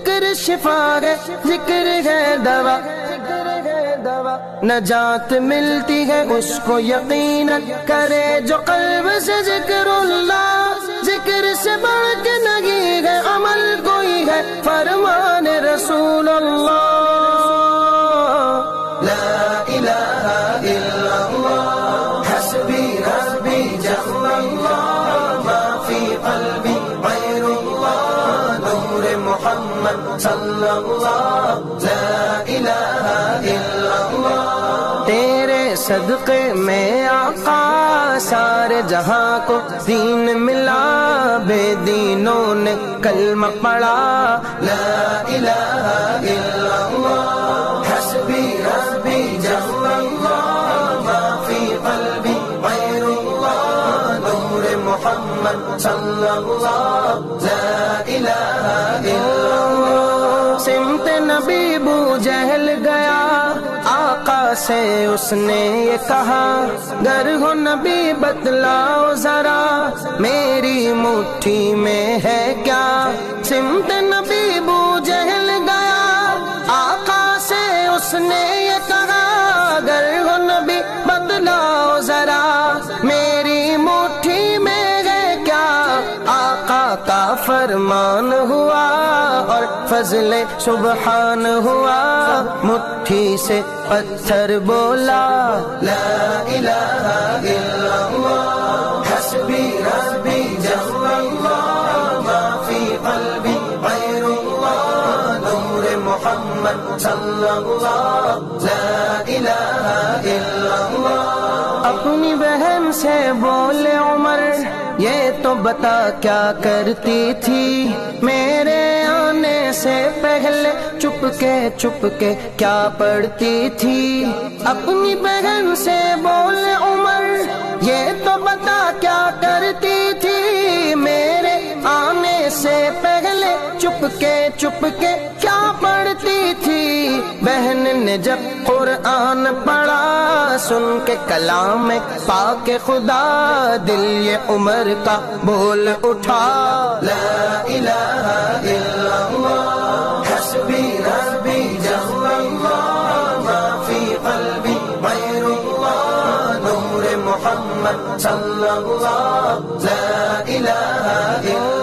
ذکر شفا ہے ذکر ہے دوا، نجات ملتی ہے اس کو یقیناً کرے جو قلب سے ذکر اللہ، ذکر سے بڑھ کے نہیں ہے عمل کوئی ہے فرمان رسول اللہ، لا الہ الا اللہ حسبی ربی جل اللہ ما فی قلبی غیر اللہ نور محمد صلی اللہ، لا الہ الا اللہ، تیرے صدقے میں آقا سارے جہاں کو دین ملا، بے دینوں نے کلمہ پڑھا، لا الہ الا اللہ حسبی ربی جل اللہ ما فی قلبی غیر اللہ نور محمد صلی اللہ، لا الہ الا اللہ، سمت نبی بو جہل گیا آقا سے اس نے یہ کہا، گر ہو نبی بتلاؤ ذرا میری مٹھی میں ہے کیا، سمت نبی بو جہل گیا آقا سے اس نے یہ کہا، گر ہو نبی بتلاؤ ذرا میری مٹھی میں ہے کیا، آقا کا فرمان ہوا اور فضل سبحان ہوا، مٹھی سے پتھر بولا، لا الہ الا اللہ حسبی ربی جل اللہ ما فی قلبی غیر اللہ نور محمد صلی اللہ، لا الہ الا اللہ، اپنی بہن سے بولے عمر یہ تو بتا کیا کرتی تھی، میرے آنے سے پہلے چپ کے کیا پڑھتی تھی، اپنی بہن سے بولے عمر یہ تو بتا کیا کرتی تھی، میرے آنے سے پہلے چپ کے کیا پڑھتی تھی، بہن نے جب قرآن پڑھا سن کے کلام پاک خدا، دل یہ عمر کا بول اٹھا، لا الہ الا اللہ حسبی ربی جل اللہ ما فی قلبی غیر اللہ نور محمد صلی اللہ، لا الہ الا